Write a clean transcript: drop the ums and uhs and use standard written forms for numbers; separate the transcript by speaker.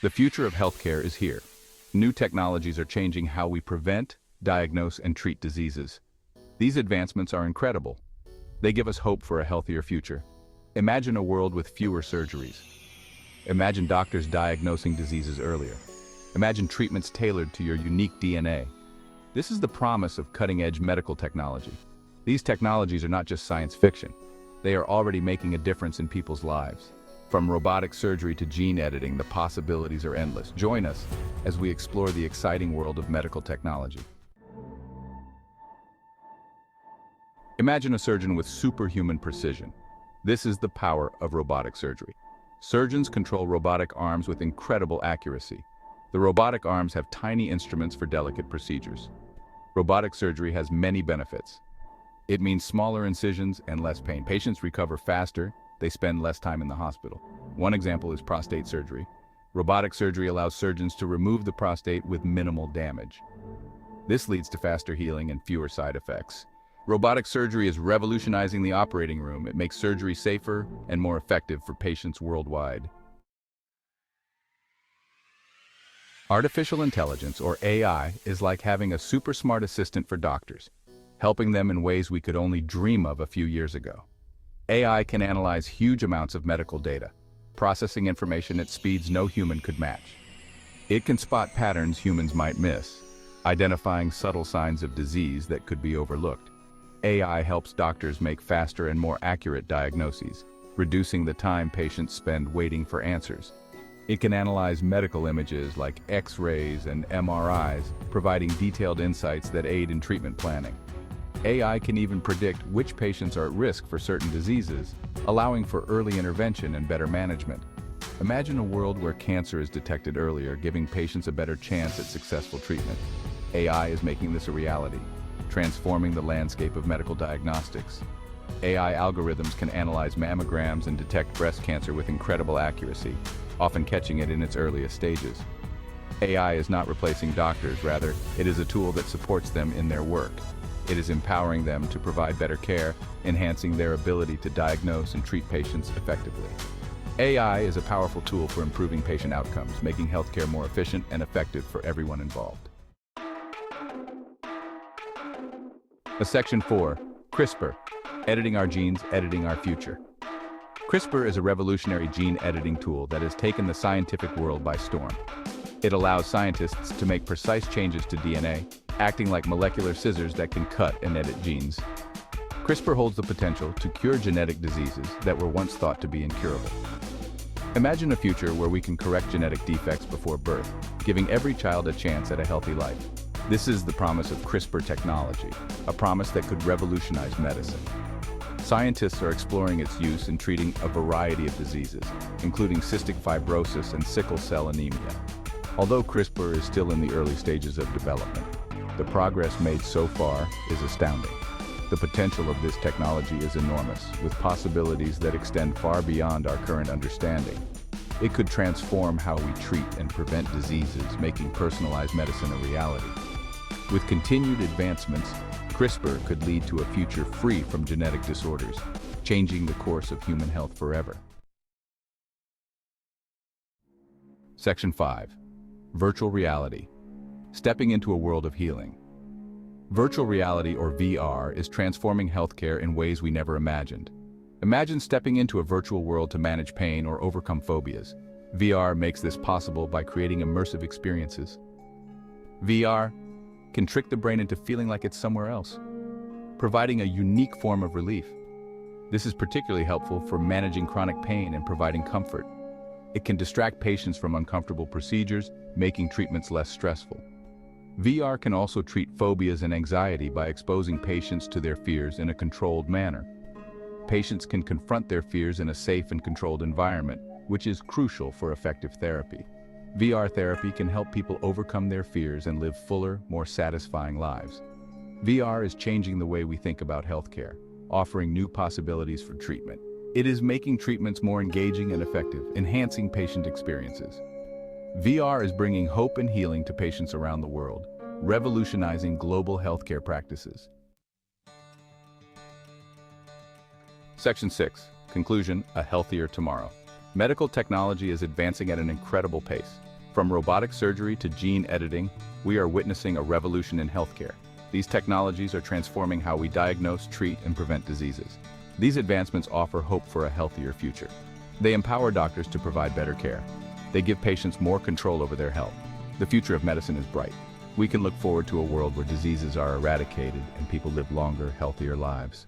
Speaker 1: The future of healthcare is here. New technologies are changing how we prevent, diagnose, and treat diseases. These advancements are incredible. They give us hope for a healthier future. Imagine a world with fewer surgeries. Imagine doctors diagnosing diseases earlier. Imagine treatments tailored to your unique DNA. This is the promise of cutting-edge medical technology. These technologies are not just science fiction. They are already making a difference in people's lives. From robotic surgery to gene editing, the possibilities are endless. Join us as we explore the exciting world of medical technology. Imagine a surgeon with superhuman precision. This is the power of robotic surgery. Surgeons control robotic arms with incredible accuracy. The robotic arms have tiny instruments for delicate procedures. Robotic surgery has many benefits. It means smaller incisions and less pain. Patients recover faster, they spend less time in the hospital. One example is prostate surgery. Robotic surgery allows surgeons to remove the prostate with minimal damage. This leads to faster healing and fewer side effects. Robotic surgery is revolutionizing the operating room. It makes surgery safer and more effective for patients worldwide. Artificial intelligence, or AI, is like having a super smart assistant for doctors, helping them in ways we could only dream of a few years ago. AI can analyze huge amounts of medical data, processing information at speeds no human could match. It can spot patterns humans might miss, identifying subtle signs of disease that could be overlooked. AI helps doctors make faster and more accurate diagnoses, reducing the time patients spend waiting for answers. It can analyze medical images like X-rays and MRIs, providing detailed insights that aid in treatment planning. AI can even predict which patients are at risk for certain diseases, allowing for early intervention and better management. Imagine a world where cancer is detected earlier, giving patients a better chance at successful treatment. AI is making this a reality, transforming the landscape of medical diagnostics. AI algorithms can analyze mammograms and detect breast cancer with incredible accuracy, often catching it in its earliest stages. AI is not replacing doctors, rather, it is a tool that supports them in their work. It is empowering them to provide better care, enhancing their ability to diagnose and treat patients effectively. AI is a powerful tool for improving patient outcomes, making healthcare more efficient and effective for everyone involved. Section 4, CRISPR, editing our genes, editing our future. CRISPR is a revolutionary gene editing tool that has taken the scientific world by storm. It allows scientists to make precise changes to DNA, acting like molecular scissors that can cut and edit genes. CRISPR holds the potential to cure genetic diseases that were once thought to be incurable. Imagine a future where we can correct genetic defects before birth, giving every child a chance at a healthy life. This is the promise of CRISPR technology, a promise that could revolutionize medicine. Scientists are exploring its use in treating a variety of diseases, including cystic fibrosis and sickle cell anemia. Although CRISPR is still in the early stages of development, the progress made so far is astounding. The potential of this technology is enormous, with possibilities that extend far beyond our current understanding. It could transform how we treat and prevent diseases, making personalized medicine a reality. With continued advancements, CRISPR could lead to a future free from genetic disorders, changing the course of human health forever. Section 5. Virtual reality. Stepping into a world of healing. Virtual reality, or VR, is transforming healthcare in ways we never imagined. Imagine stepping into a virtual world to manage pain or overcome phobias. VR makes this possible by creating immersive experiences. VR can trick the brain into feeling like it's somewhere else, providing a unique form of relief. This is particularly helpful for managing chronic pain and providing comfort. It can distract patients from uncomfortable procedures, making treatments less stressful. VR can also treat phobias and anxiety by exposing patients to their fears in a controlled manner. Patients can confront their fears in a safe and controlled environment, which is crucial for effective therapy. VR therapy can help people overcome their fears and live fuller, more satisfying lives. VR is changing the way we think about healthcare, offering new possibilities for treatment. It is making treatments more engaging and effective, enhancing patient experiences. VR is bringing hope and healing to patients around the world, revolutionizing global healthcare practices. Section 6. Conclusion: a healthier tomorrow. Medical technology is advancing at an incredible pace. From robotic surgery to gene editing, we are witnessing a revolution in healthcare. These technologies are transforming how we diagnose, treat, and prevent diseases. These advancements offer hope for a healthier future. They empower doctors to provide better care. They give patients more control over their health. The future of medicine is bright. We can look forward to a world where diseases are eradicated and people live longer, healthier lives.